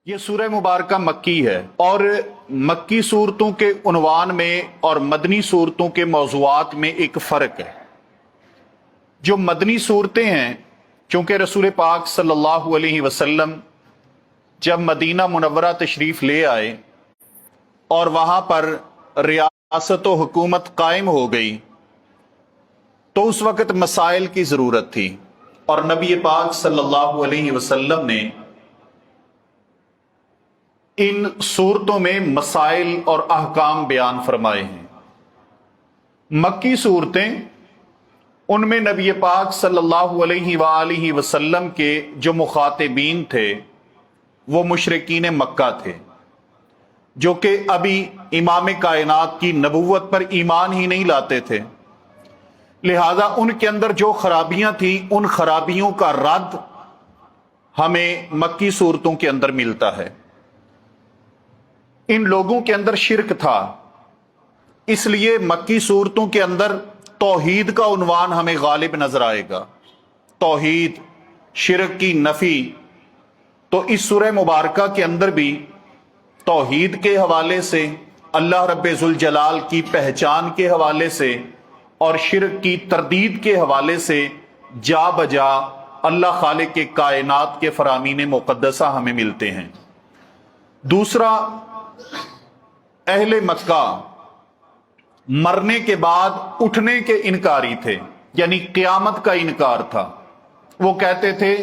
یہ سورہ مبارکہ مکی ہے اور مکی صورتوں کے عنوان میں اور مدنی صورتوں کے موضوعات میں ایک فرق ہے۔ جو مدنی صورتیں ہیں، چونکہ رسول پاک صلی اللہ علیہ وسلم جب مدینہ منورہ تشریف لے آئے اور وہاں پر ریاست و حکومت قائم ہو گئی تو اس وقت مسائل کی ضرورت تھی، اور نبی پاک صلی اللہ علیہ وسلم نے ان صورتوں میں مسائل اور احکام بیان فرمائے ہیں۔ مکی صورتیں، ان میں نبی پاک صلی اللہ علیہ وآلہ وسلم کے جو مخاطبین تھے وہ مشرکین مکہ تھے، جو کہ ابھی امام کائنات کی نبوت پر ایمان ہی نہیں لاتے تھے، لہذا ان کے اندر جو خرابیاں تھیں ان خرابیوں کا رد ہمیں مکی صورتوں کے اندر ملتا ہے۔ ان لوگوں کے اندر شرک تھا، اس لیے مکی صورتوں کے اندر توحید کا عنوان ہمیں غالب نظر آئے گا، توحید، شرک کی نفی۔ تو اس سورہ مبارکہ کے اندر بھی توحید کے حوالے سے، اللہ رب ذوالجلال کی پہچان کے حوالے سے اور شرک کی تردید کے حوالے سے جا بجا اللہ خالق کے کائنات کے فرامین مقدسہ ہمیں ملتے ہیں۔ دوسرا، اہل مکہ مرنے کے بعد اٹھنے کے انکاری تھے، یعنی قیامت کا انکار تھا۔ وہ کہتے تھے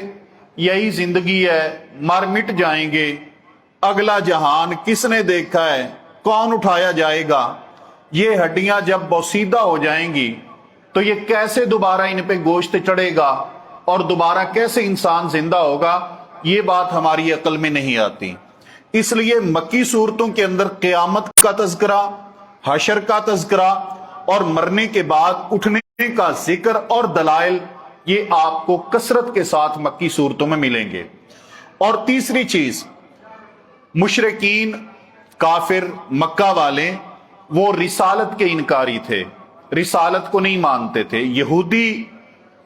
یہی زندگی ہے، مر مٹ جائیں گے، اگلا جہان کس نے دیکھا ہے، کون اٹھایا جائے گا، یہ ہڈیاں جب بوسیدہ ہو جائیں گی تو یہ کیسے دوبارہ ان پہ گوشت چڑھے گا اور دوبارہ کیسے انسان زندہ ہوگا، یہ بات ہماری عقل میں نہیں آتی۔ اس لیے مکی صورتوں کے اندر قیامت کا تذکرہ، حشر کا تذکرہ اور مرنے کے بعد اٹھنے کا ذکر اور دلائل، یہ آپ کو کثرت کے ساتھ مکی صورتوں میں ملیں گے۔ اور تیسری چیز، مشرکین، کافر، مکہ والے، وہ رسالت کے انکاری تھے، رسالت کو نہیں مانتے تھے۔ یہودی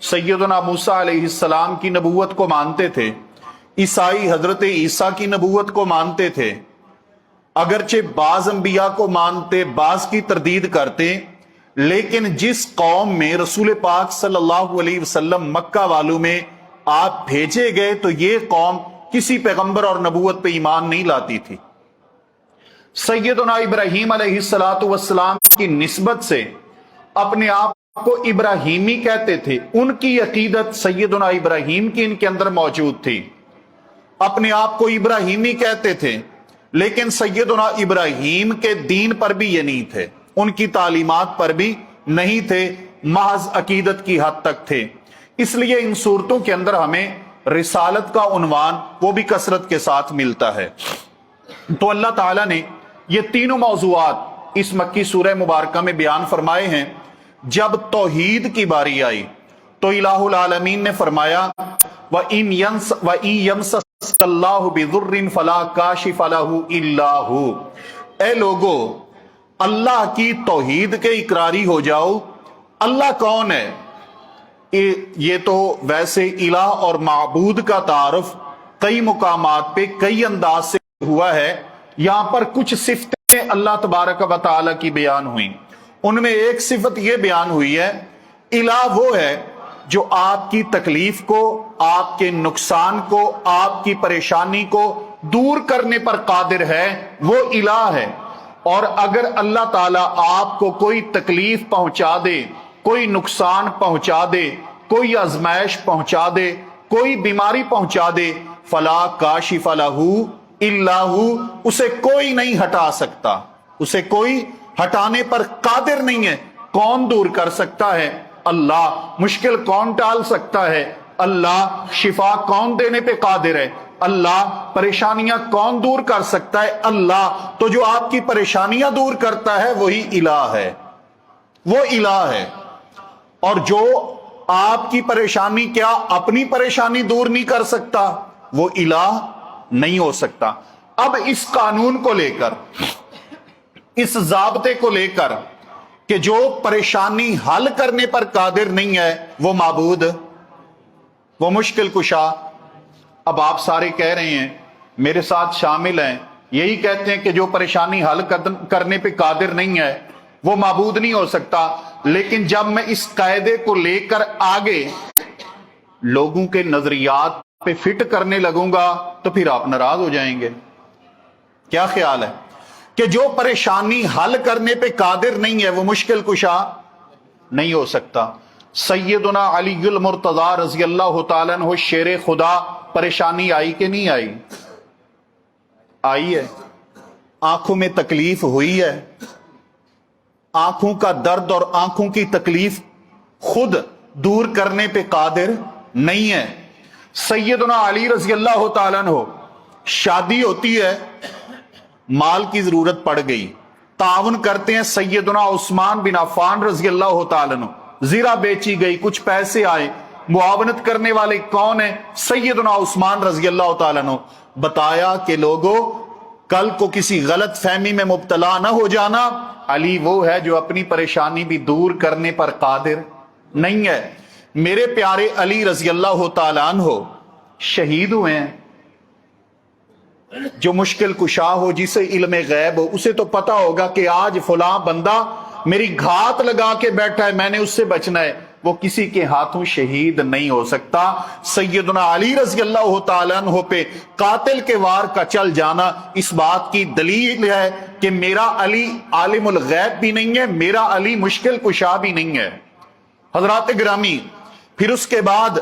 سیدنا موسیٰ علیہ السلام کی نبوت کو مانتے تھے، عیسائی حضرت عیسیٰ کی نبوت کو مانتے تھے، اگرچہ بعض انبیاء کو مانتے، بعض کی تردید کرتے، لیکن جس قوم میں رسول پاک صلی اللہ علیہ وسلم مکہ والوں میں آپ بھیجے گئے تو یہ قوم کسی پیغمبر اور نبوت پہ ایمان نہیں لاتی تھی۔ سیدنا ابراہیم علیہ السلام کی نسبت سے اپنے آپ کو ابراہیمی کہتے تھے، ان کی عقیدت سیدنا ابراہیم کی ان کے اندر موجود تھی، اپنے آپ کو ابراہیمی کہتے تھے، لیکن سیدنا ابراہیم کے دین پر بھی یہ نہیں تھے، ان کی تعلیمات پر بھی نہیں تھے، محض عقیدت کی حد تک تھے۔ اس لیے ان صورتوں کے اندر ہمیں رسالت کا عنوان وہ بھی کثرت کے ساتھ ملتا ہے۔ تو اللہ تعالیٰ نے یہ تینوں موضوعات اس مکی سورہ مبارکہ میں بیان فرمائے ہیں۔ جب توحید کی باری آئی تو الہ العالمین نے فرمایا وَإِن يَمْسَسْكَ اللَّهُ بِضُرٍّ فَلَا كَاشِفَ لَهُ إِلَّا هُوَ۔ اے لوگو، اللہ کی توحید کے اقراری ہو جاؤ۔ اللہ کون ہے؟ یہ تو ویسے الہ اور معبود کا تعارف کئی مقامات پہ کئی انداز سے ہوا ہے، یہاں پر کچھ صفتیں اللہ تبارک و تعالیٰ کی بیان ہوئیں، ان میں ایک صفت یہ بیان ہوئی ہے، الہ وہ ہے جو آپ کی تکلیف کو، آپ کے نقصان کو، آپ کی پریشانی کو دور کرنے پر قادر ہے، وہ الہ ہے۔ اور اگر اللہ تعالیٰ آپ کو کوئی تکلیف پہنچا دے، کوئی نقصان پہنچا دے، کوئی آزمائش پہنچا دے، کوئی بیماری پہنچا دے، فلا کاشف لہ الا ہو، اسے کوئی نہیں ہٹا سکتا، اسے کوئی ہٹانے پر قادر نہیں ہے۔ کون دور کر سکتا ہے؟ اللہ۔ مشکل کون ٹال سکتا ہے؟ اللہ۔ شفا کون دینے پہ قادر ہے؟ اللہ۔ پریشانیاں کون دور کر سکتا ہے؟ اللہ۔ تو جو آپ کی پریشانیاں دور کرتا ہے وہی الہ ہے، وہ الہ ہے۔ اور جو آپ کی پریشانی، کیا اپنی پریشانی دور نہیں کر سکتا، وہ الہ نہیں ہو سکتا۔ اب اس قانون کو لے کر، اس ضابطے کو لے کر کہ جو پریشانی حل کرنے پر قادر نہیں ہے وہ معبود، وہ مشکل کشا۔ اب آپ سارے کہہ رہے ہیں मेरे साथ शामिल हैं, यही कहते हैं कि जो परेशानी हल करने पे कादिर नहीं है वो माबूद नहीं हो सकता। लेकिन जब मैं इस कायदे को लेकर आगे लोगों के नजरियात पे फिट करने लगूंगा तो फिर आप नाराज हो जाएंगे। क्या ख्याल है कि जो परेशानी हल करने पे कादिर नहीं है वो मुश्किल कुशा नहीं हो सकता। सैयदुना अलीउल मुर्तजा रज़ी अल्लाह तआला अन्हु शेर खुदा, परेशानी आई कि नहीं आई? आई है। आंखों में तकलीफ हुई है, आंखों का दर्द और आंखों की तकलीफ खुद दूर करने पे कादिर नहीं है। सैयदुना अली रज़ी अल्लाह तआला अन्हु, शादी होती है, माल की जरूरत पड़ गई, तावन करते हैं सैयदुना उस्मान बिन अफ़्फ़ान रज़ी अल्लाह तआला अन्हु, जीरा बेची गई, कुछ पैसे आए, मुआवनत करने वाले कौन है? सैयदुना उस्मान रज़ी अल्लाह तआला अन्हु। बताया कि लोगों कल को किसी गलत फहमी में मुब्तला ना हो जाना, अली वो है जो अपनी परेशानी भी दूर करने पर कादिर नहीं है। मेरे प्यारे अली रज़ी अल्लाह तआला अन्हु शहीद हुए हैं। जो मुश्किल कुशा हो, जिसे इल्म गैब हो, उसे तो पता होगा कि आज फलां बंदा मेरी घात लगा के बैठा है, मैंने उससे बचना है। वो किसी के हाथों शहीद नहीं हो सकता। सैयदुना अली रज़ी अल्लाह तआला अन्हु पे कातिल के वार का चल जाना इस बात की दलील है कि मेरा अली आलिमुल गैब भी नहीं है, मेरा अली मुश्किल कुशा भी नहीं है। हजरात गिरामी, फिर उसके बाद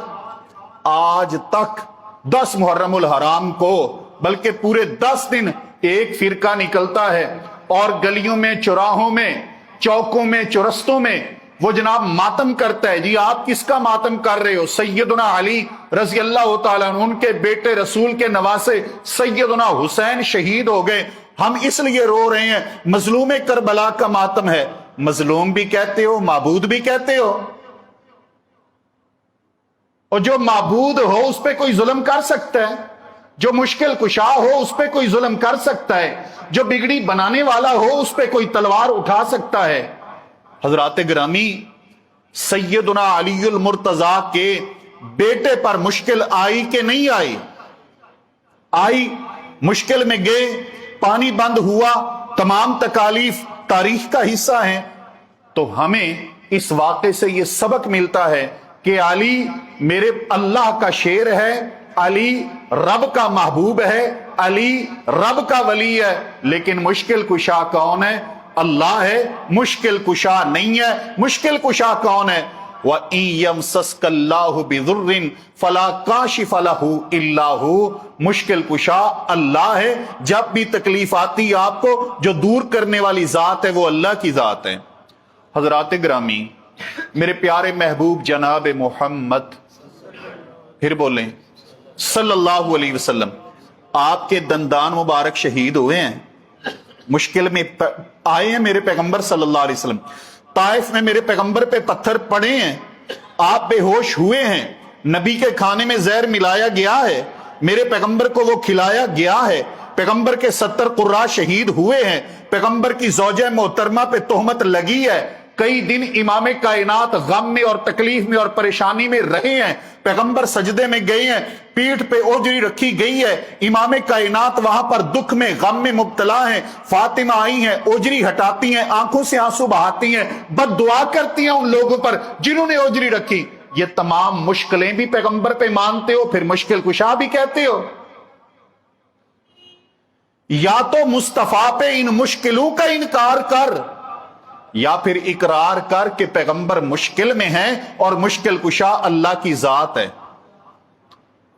आज तक 10 मुहर्रमुल हराम को, बल्कि पूरे 10 दिन एक फिरका निकलता है और गलियों में, चौराहों में, चौकों में, चौरस्तों में वो जनाब मातम करता है। जी आप किसका मातम कर रहे हो? सैयदुना अली रज़ी अल्लाह तआला अन्हु, उनके बेटे रसूल के नवासे सैयदुना हुसैन शहीद हो गए, हम इसलिए रो रहे हैं। मजलूम करबला का मातम है। मजलूम भी कहते हो, माबूद भी कहते हो, और जो माबूद हो उस पर कोई जुल्म कर सकता है, जो मुश्किल कुशा हो उस पर कोई जुल्म कर सकता है, जो बिगड़ी बनाने वाला हो उस पर कोई तलवार उठा सकता है। हजरात गिरामी, सैयदुना अलीउल मुर्तजा के बेटे पर मुश्किल आई कि नहीं आई? आई। मुश्किल में गए, पानी बंद हुआ, तमाम तकालीफ तारीख का हिस्सा हैं। तो हमें इस वाक़े से यह सबक मिलता है कि अली मेरे अल्लाह का शेर है, अली रब का महबूब है, अली रब का वली है। लेकिन मुश्किल कुशा कौन है? अल्लाह है, मुश्किल कुशा नहीं है। मुश्किल कुशा कौन है? व यमसस्कल्लाहु बिदुर्रिन फला काशिफ लहू इल्ला हू। मुश्किल कुशा अल्लाह है। जब भी तकलीफ आती है आपको, जो दूर करने वाली जात है वो अल्लाह की जात है। हजरात ग्रामी, मेरे प्यारे महबूब जनाब मोहम्मद, फिर बोलें सल्लल्लाहु अलैहि वसल्लम, आपके दंदान मुबारक शहीद हुए हैं, मुश्किल में आए हैं मेरे पैगंबर सल्लल्लाहु अलैहि वसल्लम। ताइफ में मेरे पैगंबर पे पत्थर पड़े हैं, आप बेहोश हुए हैं, नबी के खाने में जहर मिलाया गया है, मेरे पैगंबर को वो खिलाया गया है, पैगंबर के 70 कुर्रा शहीद हुए हैं, पैगंबर की ज़ौजा मोहतरमा पे तोहमत लगी है, कई दिन इमाम कायनात गम में और तकलीफ में और परेशानी में रहे हैं, पैगंबर सजदे में गए हैं, पीठ पे ओजरी रखी गई है, इमाम कायनात वहां पर दुख में गम में मुब्तला हैं, फातिमा आई हैं, ओजरी हटाती हैं, आंखों से आंसू बहाती हैं, बद्दुआ करती हैं उन लोगों पर जिन्होंने ओजरी रखी। ये तमाम मुश्किलें भी पैगंबर पे मानते हो, फिर मुश्किल कुशा भी कहते हो। या तो मुस्तफा पे इन मुश्किलों का इनकार कर, या फिर इकरार कर कि पैगंबर मुश्किल में है और मुश्किल कुशा अल्लाह की जात है।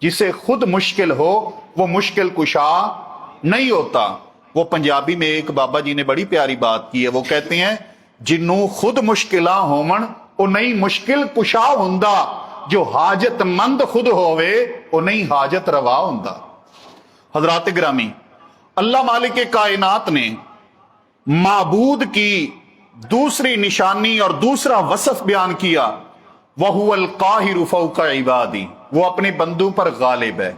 जिसे खुद मुश्किल हो वो मुश्किल कुशा नहीं होता। वो पंजाबी में एक बाबा जी ने बड़ी प्यारी बात की है, वो कहते हैं जिन्नू खुद मुश्किला होवन वो नहीं मुश्किल कुशा हुंदा, जो हाजतमंद खुद होवे वो नहीं हाजत रवा हुंदा। हजरात गिरामी, अल्लाह मालिक कायनात ने माबूद की दूसरी निशानी और दूसरा वसफ बयान किया, वहुवल काहिरु फौका इबादी, वो अपने बंदों पर गालिब है।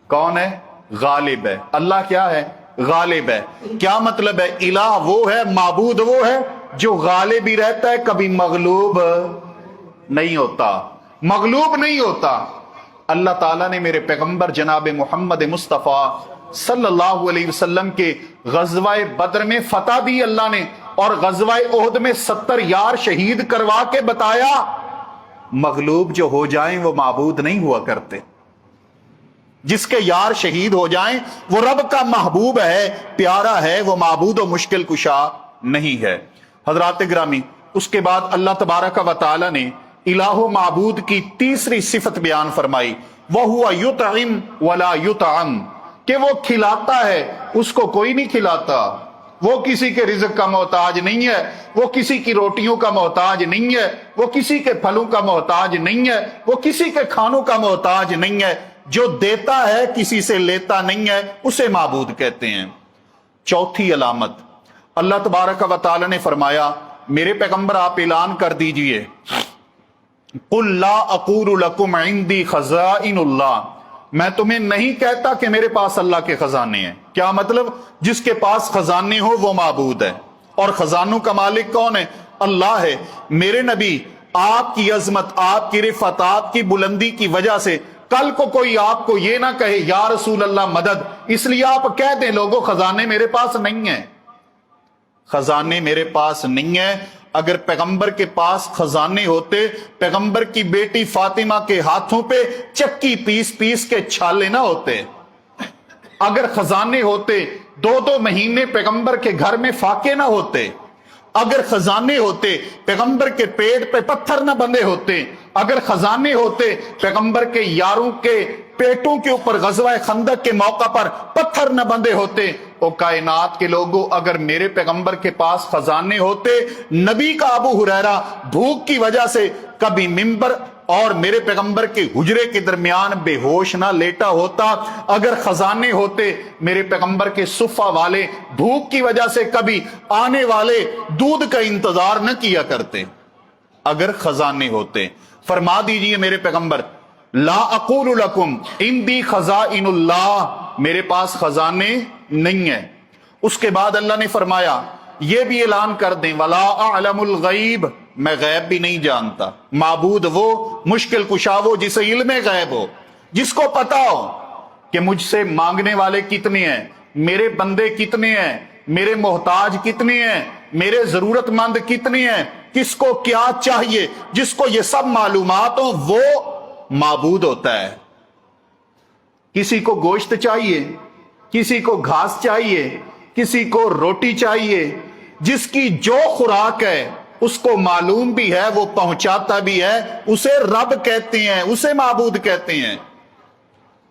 कौन है? गालिब है। अल्लाह क्या है? गालिब है। क्या मतलब है? इलाह वो है, माबूद वो है जो गालिब भी रहता है, कभी मगलूब नहीं होता, मगलूब नहीं होता। अल्लाह ताला ने मेरे पैगंबर जनाब मोहम्मद मुस्तफ़ा صلی اللہ علیہ وسلم کے غزوہ بدر میں فتح دی اللہ نے، اور غزوہ احد میں 70 یار شہید کروا کے بتایا مغلوب جو ہو جائیں وہ معبود نہیں ہوا کرتے، جس کے یار شہید ہو جائیں وہ رب کا محبوب ہے، پیارا ہے، وہ معبود و مشکل کشا نہیں ہے۔ حضرات گرامی، اس کے بعد اللہ تبارک و تعالی نے الہ و معبود کی تیسری صفت بیان فرمائی، وَهُوَ يُطْعِمُ وَلَا يُطْعَمُ، کہ وہ کھلاتا ہے، اس کو کوئی نہیں کھلاتا، وہ کسی کے رزق کا محتاج نہیں ہے، وہ کسی کی روٹیوں کا محتاج نہیں ہے، وہ کسی کے پھلوں کا محتاج نہیں ہے، وہ کسی کے کھانوں کا محتاج نہیں ہے، جو دیتا ہے کسی سے لیتا نہیں ہے، اسے معبود کہتے ہیں۔ چوتھی علامت، اللہ تبارک و تعالی نے فرمایا میرے پیغمبر آپ اعلان کر دیجئے، قُلْ لَا أَقُولُ لَكُمْ عِنْدِي خَزَائِنُ اللَّهِ، میں تمہیں نہیں کہتا کہ میرے پاس اللہ کے خزانے ہیں۔ کیا مطلب؟ جس کے پاس خزانے ہو وہ معبود ہے، اور خزانوں کا مالک کون ہے؟ اللہ ہے۔ میرے نبی، آپ کی عظمت، آپ کی رفعت، آپ کی بلندی کی وجہ سے کل کو کوئی آپ کو یہ نہ کہے یا رسول اللہ مدد، اس لیے آپ کہہ دیں لوگوں خزانے میرے پاس نہیں ہیں، خزانے میرے پاس نہیں ہیں۔ اگر پیغمبر کے پاس خزانے ہوتے، پیغمبر کی بیٹی فاطمہ کے ہاتھوں پہ چکی پیس پیس کے چھالے نہ ہوتے۔ اگر خزانے ہوتے، 2 مہینے پیغمبر کے گھر میں فاقے نہ ہوتے۔ اگر خزانے ہوتے، پیغمبر کے پیٹ پہ پتھر نہ بندھے ہوتے۔ اگر خزانے ہوتے، پیغمبر کے یاروں کے پیٹوں کے اوپر غزوہ خندق کے موقع پر پتھر نہ بندھے ہوتے۔ او کائنات کے لوگوں، اگر میرے پیغمبر کے پاس خزانے ہوتے، نبی کا ابو ہریرہ بھوک کی وجہ سے کبھی منبر اور میرے پیغمبر کے حجرے کے درمیان بے ہوش نہ لیٹا ہوتا۔ اگر خزانے ہوتے، میرے پیغمبر کے صفہ والے بھوک کی وجہ سے کبھی آنے والے دودھ کا انتظار نہ کیا کرتے۔ اگر خزانے ہوتے، فرما دیجئے میرے پیغمبر، لا اقول لکم عندی خزائن اللہ، میرے پاس خزانے نہیں ہیں۔ اس کے بعد اللہ نے فرمایا یہ بھی اعلان کر دیں، ولا اعلم الغیب، میں غیب بھی نہیں جانتا۔ معبود وہ، مشکل کشا وہ جسے علم غیب ہو، جس کو پتا ہو کہ مجھ سے مانگنے والے کتنے ہیں، میرے بندے کتنے ہیں، میرے محتاج کتنے ہیں، میرے ضرورت مند کتنے ہیں، کس کو کیا چاہیے، جس کو یہ سب معلومات ہوں وہ معبود ہوتا ہے۔ کسی کو گوشت چاہیے، کسی کو گھاس چاہیے، کسی کو روٹی چاہیے، جس کی جو خوراک ہے اس کو معلوم بھی ہے، وہ پہنچاتا بھی ہے، اسے رب کہتے ہیں، اسے معبود کہتے ہیں۔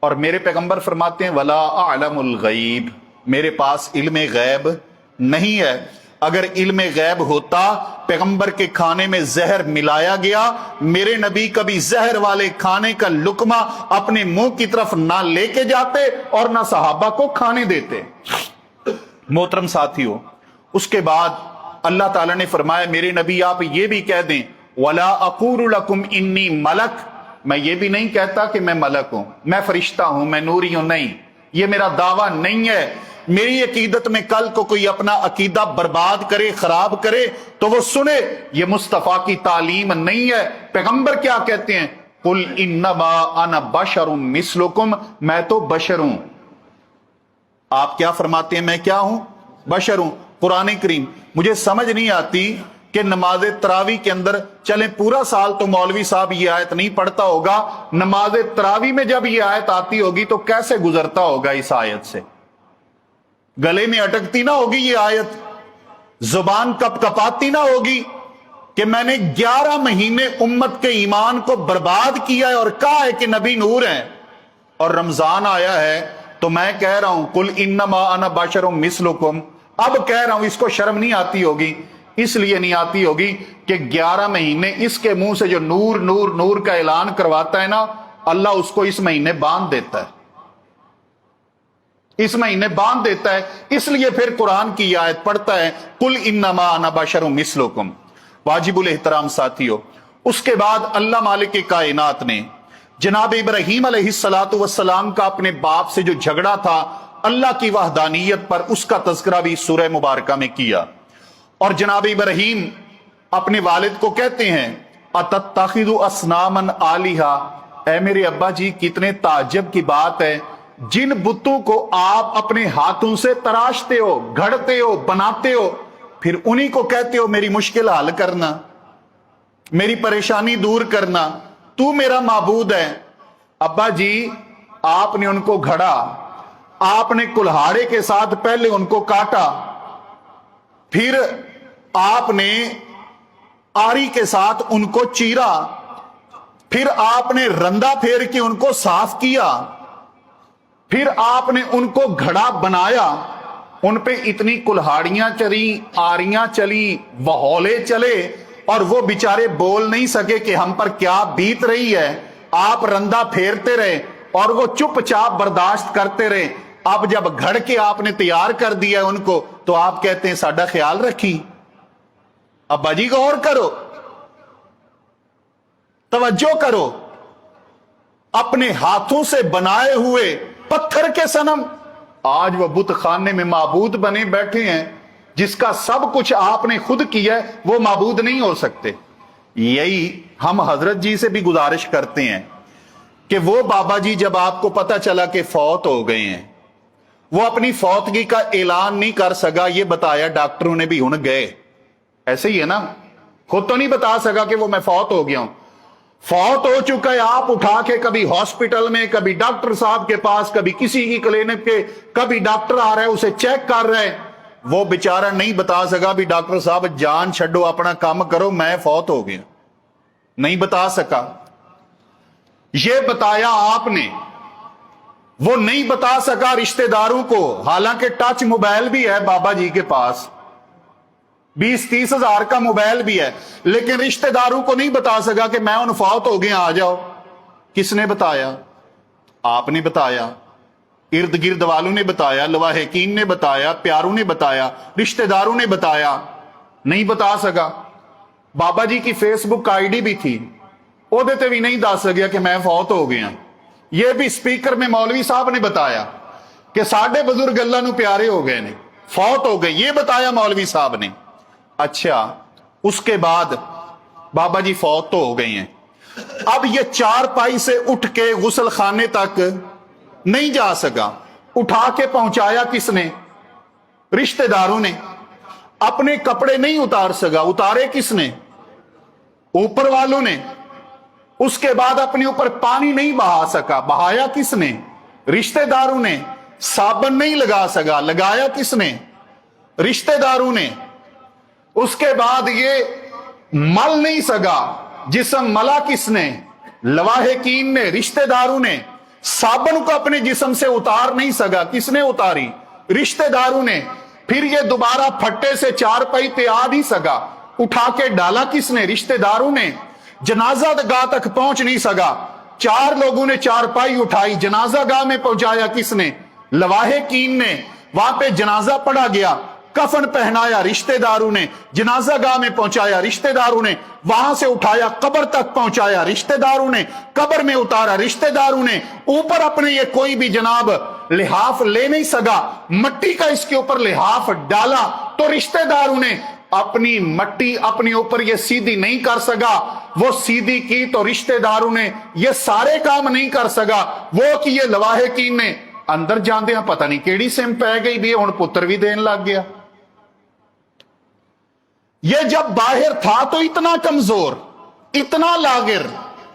اور میرے پیغمبر فرماتے ہیں ولا اعلم الغیب، میرے پاس علم غیب نہیں ہے۔ اگر علم غیب ہوتا، پیغمبر کے کھانے میں زہر ملایا گیا، میرے نبی کبھی زہر والے کھانے کا لقمہ اپنے منہ کی طرف نہ لے کے جاتے اور نہ صحابہ کو کھانے دیتے۔ محترم ساتھیو، اس کے بعد اللہ تعالیٰ نے فرمایا میرے نبی آپ یہ بھی کہہ دیں وَلَا أَقُولُ لَكُمْ إِنِّي مَلَكٌ، میں یہ بھی نہیں کہتا کہ میں ملک ہوں، میں فرشتہ ہوں، میں نوری ہوں، نہیں، یہ میرا دعویٰ نہیں ہے۔ میری عقیدت میں کل کو کوئی اپنا عقیدہ برباد کرے، خراب کرے تو وہ سنے یہ مصطفیٰ کی تعلیم نہیں ہے۔ پیغمبر کیا کہتے ہیں؟ قُلْ إِنَّمَا أَنَا بَشَرٌ مِثْلُكُمْ، میں تو بشر ہوں۔ آپ کیا فرماتے ہیں؟ میں کیا ہوں؟ بشر ہوں۔ قرآن کریم مجھے سمجھ نہیں آتی کہ نماز تراویح کے اندر، چلیں پورا سال تو مولوی صاحب یہ آیت نہیں پڑھتا ہوگا، نماز تراویح میں جب یہ آیت آتی ہوگی تو کیسے گزرتا ہوگا اس آیت سے؟ گلے میں اٹکتی نہ ہوگی یہ آیت، زبان کپ کپاتی نہ ہوگی کہ میں نے 11 مہینے امت کے ایمان کو برباد کیا ہے اور کہا ہے کہ نبی نور ہیں، اور رمضان آیا ہے تو میں کہہ رہا ہوں قل انما انا بشر مثلکم، اب کہہ رہا ہوں، اس کو شرم نہیں آتی ہوگی؟ اس لیے نہیں آتی ہوگی کہ 11 مہینے اس کے منہ سے جو نور نور نور کا اعلان کرواتا ہے نا، اللہ اس کو اس مہینے باندھ دیتا ہے، اس مہینے باندھ دیتا ہے، اس لیے پھر قرآن کی یہ آیت پڑھتا ہے قل انما انا بشر مثلکم۔ واجب الاحترام ساتھیو، اس کے بعد اللہ مالک کائنات نے جناب ابراہیم علیہ السلام کا اپنے باپ سے جو جھگڑا تھا اللہ کی وحدانیت پر، اس کا تذکرہ بھی سورہ مبارکہ میں کیا۔ اور جناب ابراہیم اپنے والد کو کہتے ہیں اتتخذ اصناما آلہہ، اے میرے ابا جی کتنے تعجب کی بات ہے जिन बुतों को आप अपने हाथों से तराशते हो, घड़ते हो, बनाते हो, फिर उन्हीं को कहते हो मेरी मुश्किल हल करना, मेरी परेशानी दूर करना, तू मेरा माबूद है। अब्बा जी, आपने उनको घड़ा, आपने कुल्हाड़े के साथ पहले उनको काटा, फिर आपने आरी के साथ उनको चीरा, फिर आपने रंदा फेर के उनको साफ किया, फिर आपने उनको घड़ा बनाया, उन पे इतनी कुल्हाड़ियां चली, आरियां चली, वहौले चले, और वो बेचारे बोल नहीं सके कि हम पर क्या बीत रही है। आप रंदा फेरते रहे और वो चुपचाप बर्दाश्त करते रहे। अब जब घड़ के आपने तैयार कर दिया उनको, तो आप कहते हैं साडा ख्याल रखी। अब्बा जी गौर करो, तवज्जो करो, अपने हाथों से बनाए हुए पत्थर के सनम आज वह बुत खाने में माबूद बने बैठे हैं। जिसका सब कुछ आपने खुद किया है वो माबूद नहीं हो सकते। यही हम हजरत जी से भी गुजारिश करते हैं कि वो बाबा जी जब आपको पता चला कि फौत हो गए हैं, वो अपनी फौतगी का ऐलान नहीं कर सका, ये बताया डॉक्टरों ने भी हुन गए, ऐसे ही है ना, खुद तो नहीं बता सका कि वो मैं फौत हो गया हूं। फौत हो चुका है, आप उठा के कभी हॉस्पिटल में, कभी डॉक्टर साहब के पास, कभी किसी की क्लिनिक पे, कभी डॉक्टर आ रहा है उसे चेक कर रहे हैं, वो बेचारा नहीं बता सका भी डॉक्टर साहब जान छड्डो, अपना काम करो, मैं फौत हो गया, नहीं बता सका। ये बताया आपने, वो नहीं बता सका रिश्तेदारों को। हालांकि टच मोबाइल भी है बाबा जी के पास, 20-30 हजार का मोबाइल भी है, लेकिन रिश्तेदारों को नहीं बता सका कि मैं उन फौत हो गया, आ जाओ। किसने बताया? आपने बताया, इर्द गिर्द वालों ने बताया, लवाहिकीन ने बताया, प्यारों ने बताया, रिश्तेदारों ने बताया, नहीं बता सका। बाबा जी की फेसबुक आईडी भी थी, ओदे ते भी नहीं दस सकिया कि मैं फौत हो गया। यह भी स्पीकर में मौलवी साहब ने बताया कि साडे बुजुर्ग अल्लाह नू प्यारे हो गए ने, फौत हो गए, ये बताया मौलवी साहब ने। अच्छा, उसके बाद बाबा जी फौत तो हो गए हैं। अब ये चारपाई से उठ के गुसल खाने तक नहीं जा सका, उठा के पहुंचाया किसने? रिश्तेदारों ने। अपने कपड़े नहीं उतार सका, उतारे किसने? ऊपर वालों ने। उसके बाद अपने ऊपर पानी नहीं बहा सका, बहाया किसने? रिश्तेदारों ने। साबुन नहीं लगा सका, लगाया किसने? रिश्तेदारों ने। उसके बाद ये मल नहीं सका, जिस्म मला किसने? लवाहिकीन ने, रिश्तेदारों ने। साबुन को अपने जिस्म से उतार नहीं सका, किसने उतारी? रिश्तेदारों ने। फिर ये दोबारा फट्टे से चारपाई पे आ नहीं सका, उठा के डाला किसने? रिश्तेदारों ने। जनाजा गाह तक पहुंच नहीं सका, 4 लोगों ने चारपाई उठाई, जनाजा गाह में पहुंचाया किसने? लवाहिकीन ने। वहां पे जनाजा पढ़ा गया, कफन पहनाया रिश्तेदारों ने, जनाजा गाह में पहुंचाया रिश्तेदारों ने, वहां से उठाया कब्र तक पहुंचाया रिश्तेदारों ने, कब्र में उतारा रिश्तेदारों ने। ऊपर अपने ये कोई भी जनाब लिहाफ ले नहीं सका, मट्टी का इसके ऊपर लिहाफ डाला तो रिश्तेदारों ने। अपनी मट्टी अपने ऊपर ये सीधी नहीं कर सका, वो सीधी की तो रिश्तेदारों ने। ये सारे काम नहीं कर सका, वो कि ये लवाहिकीन ने। अंदर जाते पता नहीं केड़ी सिम पै गई भी, हुण पुत्र भी देन लग गया। ये जब बाहर था तो इतना कमजोर, इतना लागिर,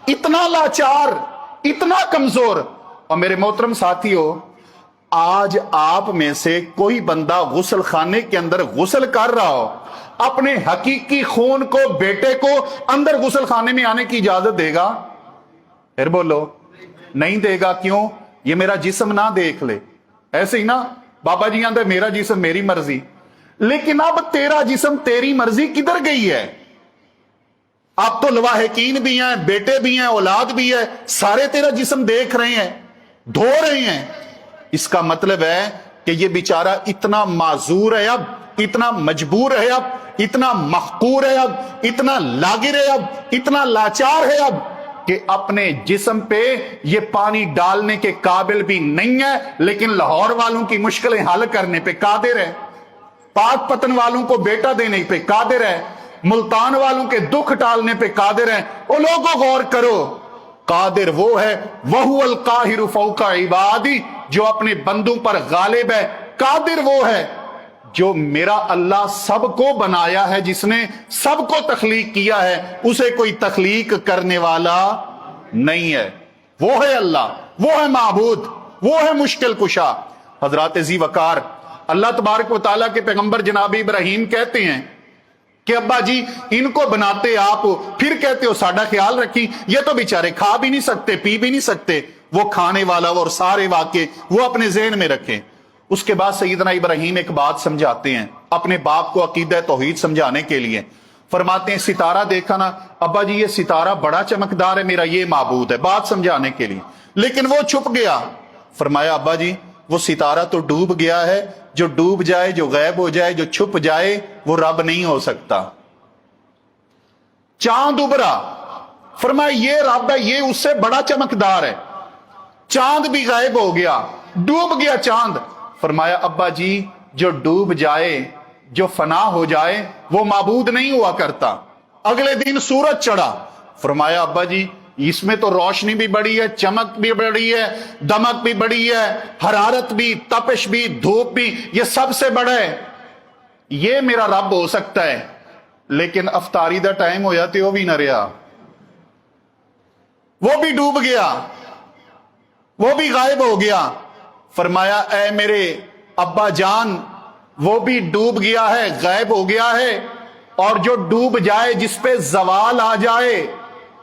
इतना लाचार, इतना कमजोर। और मेरे मोहतरम साथियों, आज आप में से कोई बंदा गुसल खाने के अंदर गुसल कर रहा हो, अपने हकीकी खून को, बेटे को अंदर गुसल खाने में आने की इजाजत देगा? फिर बोलो, नहीं देगा। क्यों? ये मेरा जिस्म ना देख ले। ऐसे ही ना बाबा जी आंदे मेरा जिस्म मेरी मर्जी, लेकिन अब तेरा जिस्म तेरी मर्जी किधर गई है? अब तो लवाहिकीन भी हैं, बेटे भी हैं, औलाद भी है, सारे तेरा जिस्म देख रहे हैं, धो रहे हैं। इसका मतलब है कि ये बेचारा इतना माजूर है, अब इतना मजबूर है, अब इतना महकूर है, अब इतना लागिर है, अब इतना लाचार है अब कि अपने जिस्म पे ये पानी डालने के काबिल भी नहीं है, लेकिन लाहौर वालों की मुश्किलें हल करने पे कादिर है, पाक पतन वालों को बेटा देने पे कादिर है, मुल्तान वालों के दुख टालने पे कादिर है। ओ लोगों गौर करो, कादिर वो है, वहुवल काहिरु फौका इबादी, जो अपने बंदों पर गालिब है। कादिर वो है जो मेरा अल्लाह सबको बनाया है, जिसने सबको तखलीक किया है, उसे कोई तखलीक करने वाला नहीं है। वो है अल्लाह, वो है माबूद, वो है मुश्किल कुशा। हजरत जी वकार अल्लाह तबारक व तआला के पैगंबर जनाब इब्राहीम कहते हैं कि अब्बा जी इनको बनाते आप, फिर कहते हो साडा ख्याल रखी। ये तो बेचारे खा भी नहीं सकते, पी भी नहीं सकते। वो खाने वाला और सारे वाक्य वो अपने ज़हन में रखें। उसके बाद सैयदना इब्राहीम एक बात समझाते हैं अपने बाप को अकीदा तौहीद समझाने के लिए। फरमाते हैं सितारा देखा ना अब्बा जी, ये सितारा बड़ा चमकदार है, मेरा ये माबूद है, बात समझाने के लिए। लेकिन वो छुप गया। फरमाया अब्बा जी वो सितारा तो डूब गया है, जो डूब जाए, जो गायब हो जाए, जो छुप जाए, वो रब नहीं हो सकता। चांद उभरा, फरमाया ये रब है, ये उससे बड़ा चमकदार है। चांद भी गायब हो गया, डूब गया चांद। फरमाया अब्बा जी जो डूब जाए, जो फना हो जाए, वो माबूद नहीं हुआ करता। अगले दिन सूरज चढ़ा। फरमाया अब्बा जी इसमें तो रोशनी भी बड़ी है, चमक भी बड़ी है, दमक भी बड़ी है, हरारत भी, तपिश भी, धूप भी, ये सबसे बड़ा है, ये मेरा रब हो सकता है। लेकिन अफ्तारी दा टाइम होया तो वो भी न रहा, वो भी डूब गया, वो भी गायब हो गया। फरमाया ऐ मेरे अब्बा जान, वो भी डूब गया है, गायब हो गया है, और जो डूब जाए, जिस पे जवाल आ जाए,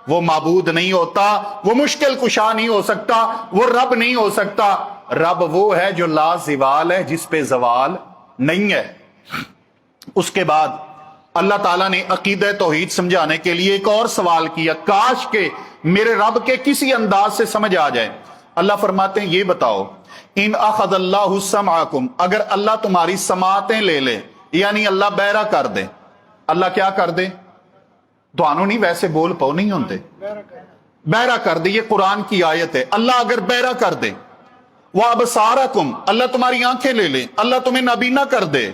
वो माबूद नहीं होता, वो मुश्किल कुशा नहीं हो सकता, वो रब नहीं हो सकता। रब वो है जो ला ज़वाल है, जिस पे जवाल नहीं है। उसके बाद अल्लाह ताला ने अकीदा तौहीद समझाने के लिए एक और सवाल किया, काश के मेरे रब के किसी अंदाज से समझ आ जाए। अल्लाह फरमाते हैं ये बताओ, इन अखज़ल्लाहु समाअकुम, अगर अल्लाह तुम्हारी समातें ले ले, यानी अल्लाह बहरा कर दे। अल्लाह क्या कर दे? ਤੁਹਾਨੂੰ नहीं वैसे बोल पाओ नहीं होते, बहरा कर दे, ये कुरान की आयत है। अल्लाह अगर बहरा कर दे, वह अबसारकुम, अल्लाह तुम्हारी आंखें ले ले, अल्लाह तुम्हें नबीना कर दे,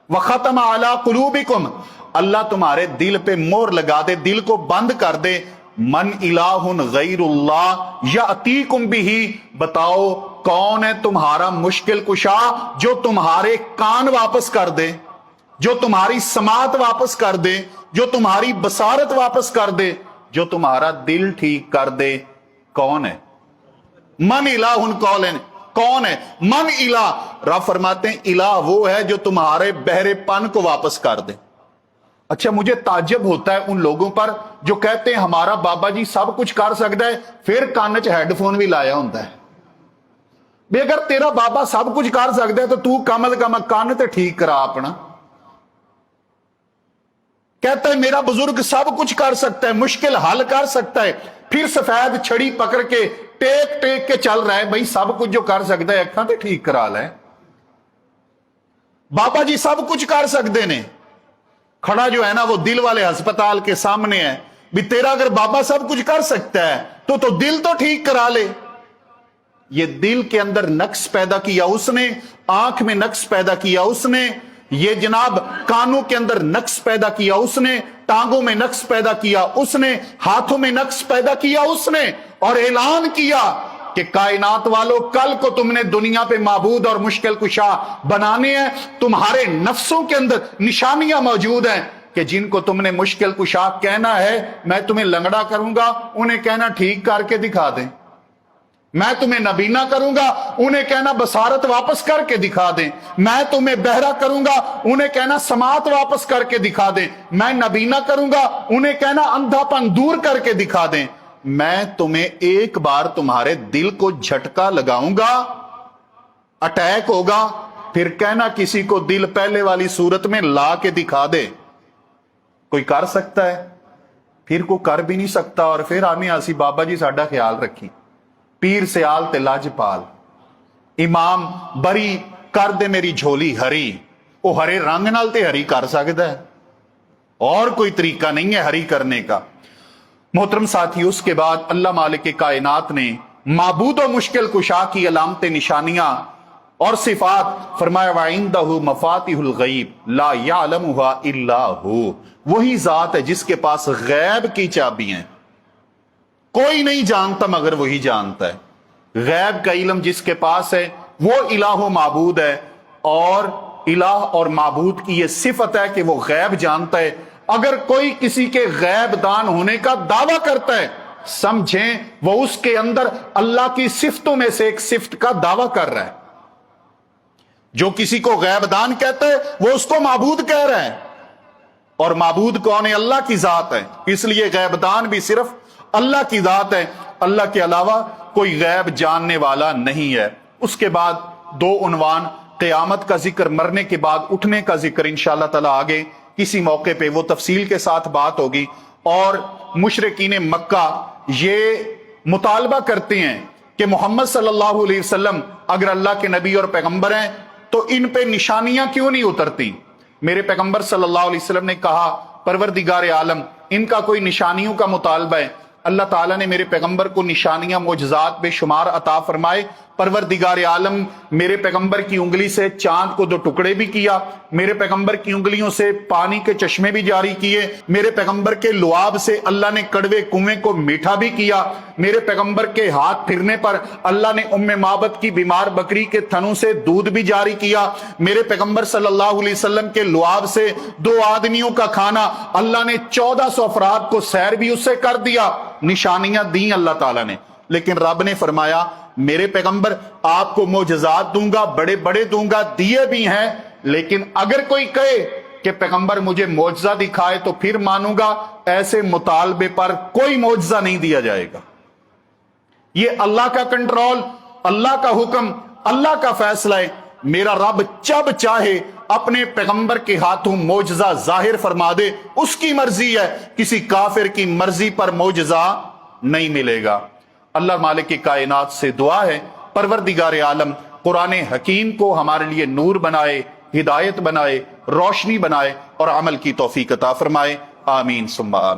व खत्म अला कुलूबिकुम, अल्लाह तुम्हारे दिल पे मोहर लगा दे, दिल को बंद कर दे। मन इलाहुन गैरुल्लाह यातीकुम बिही, बताओ कौन है तुम्हारा मुश्किल कुशा जो तुम्हारे कान वापस कर दे, जो तुम्हारी समात वापस कर दे, जो तुम्हारी बसारत वापस कर दे, जो तुम्हारा दिल ठीक कर दे। कौन है? मन इलाहुन कौलन, कौन है? मन इला, रब फरमाते हैं इला वो है जो तुम्हारे बहरेपन को वापस कर दे। अच्छा मुझे ताज्जुब होता है उन लोगों पर जो कहते हैं हमारा बाबा जी सब कुछ कर सकता है, फिर कान च हैडफोन भी लाया होता है। भी अगर तेरा बाबा सब कुछ कर सकता है तो तू कम अज कम कान ते ठीक करा अपना। कहता है मेरा बुजुर्ग सब कुछ कर सकता है, मुश्किल हल कर सकता है, फिर सफेद छड़ी पकड़ के टेक टेक के चल रहा है। भाई सब कुछ जो कर सकता है अखा ते ठीक करा ले। बाबा जी सब कुछ कर सकते ने, खड़ा जो है ना वो दिल वाले अस्पताल के सामने है। भी तेरा अगर बाबा सब कुछ कर सकता है तो दिल तो ठीक करा ले। ये दिल के अंदर नक्स पैदा किया उसने, आंख में नक्स पैदा किया उसने, ये जनाब कानों के अंदर नक्स पैदा किया उसने, टांगों में नक्स पैदा किया उसने, हाथों में नक्स पैदा किया उसने, और ऐलान किया कि कायनात वालों कल को तुमने दुनिया पे माबूद और मुश्किल कुशा बनाने हैं। तुम्हारे नफ्सों के अंदर निशानियां मौजूद हैं कि जिनको तुमने मुश्किल कुशा कहना है, मैं तुम्हें लंगड़ा करूंगा, उन्हें कहना ठीक करके दिखा दें। मैं तुम्हें नबीना करूंगा, उन्हें कहना बसारत वापस करके दिखा दें। मैं तुम्हें बहरा करूंगा, उन्हें कहना समात वापस करके दिखा दें। मैं नबीना करूंगा, उन्हें कहना अंधापन दूर करके दिखा दें। मैं तुम्हें एक बार तुम्हारे दिल को झटका लगाऊंगा, अटैक होगा, फिर कहना किसी को दिल पहले वाली सूरत में ला के दिखा दे। कोई कर सकता है? फिर कोई कर भी नहीं सकता। और फिर आने आसी बाबा जी साडा ख्याल रखी, पीर सियाल ते लाजपाल, इमाम बरी कर दे मेरी झोली हरी। वो हरे रंग नाल ते हरी कर सकता है, और कोई तरीका नहीं है हरी करने का। मोहतरम साथी, उसके बाद अल्लाह मालिक कायनात ने माबूद और मुश्किल कुशा की अलामतें, निशानियां और सिफात फरमाया, वाइंदहु मफातिहुल गैब ला यालमुहा इल्ला हु, वही जात है जिसके पास गैब की चाबी है, कोई नहीं जानता मगर वही जानता है। गैब का इल्म जिसके पास है वो इलाह व माबूद है, और इलाह और माबूद की ये सिफत है कि वो गैब जानता है। अगर कोई किसी के गैब दान होने का दावा करता है, समझें वो उसके अंदर अल्लाह की सिफतों में से एक सिफत का दावा कर रहा है। जो किसी को गैब दान कहता है वो उसको माबूद कह रहा है, और माबूद कौन है? अल्लाह की जात है। इसलिए गैब दान भी सिर्फ अल्लाह की जात है, अल्लाह के अलावा कोई गैब जानने वाला नहीं है। उसके बाद दो उन्वान, क़यामत का जिक्र, मरने के बाद उठने का जिक्र, इंशाअल्लाह ताला आगे किसी मौके पे वो तफसील के साथ बात होगी। और मुशरिकीन मक्का ये मुतालबा करते हैं कि मोहम्मद सल्लल्लाहु अलैहि वसल्लम अगर अल्लाह के नबी और पैगंबर हैं तो इन पे निशानियां क्यों नहीं उतरती? मेरे पैगंबर सल्लल्लाहु अलैहि वसल्लम ने कहा, परवरदिगार आलम, इनका कोई निशानियों का मुतालबा है। अल्लाह ताला ने मेरे पैगंबर को निशानियां, मोजज़ात बेशुमार अता फरमाए। परवरदिगार आलम मेरे पैगंबर की उंगली से चांद को 2 टुकड़े भी किया, मेरे पैगंबर की उंगलियों से पानी के चश्मे भी जारी किए, मेरे पैगंबर के लुआब से अल्लाह ने कड़वे कुएं को मीठा भी किया, मेरे पैगंबर के हाथ फिरने पर अल्लाह ने उम्मे माबद की बीमार बकरी के थनों से दूध भी जारी किया, मेरे पैगंबर सल्लल्लाहु अलैहि वसल्लम के लुआब से 2 आदमियों का खाना अल्लाह ने 1400 अफराद को सैर भी उससे कर दिया। निशानियां दी अल्लाह ताला ने, लेकिन रब ने फरमाया मेरे पैगंबर आपको मोजज़ात दूंगा, बड़े बड़े दूंगा, दिए भी हैं, लेकिन अगर कोई कहे कि पैगंबर मुझे मोजज़ा दिखाए तो फिर मानूंगा, ऐसे मुतालबे पर कोई मोजज़ा नहीं दिया जाएगा। ये अल्लाह का कंट्रोल, अल्लाह का हुक्म, अल्लाह का फैसला है। मेरा रब जब चाहे अपने पैगंबर के हाथों मोजज़ा जाहिर फरमा दे, उसकी मर्जी है, किसी काफिर की मर्जी पर मोजज़ा नहीं मिलेगा। अल्लाह मालिक की कायनात से दुआ है, परवरदिगार आलम कुरान हकीम को हमारे लिए नूर बनाए, हिदायत बनाए, रोशनी बनाए और अमल की तौफीक अता फरमाए। आमीन सुम्मा आमीन।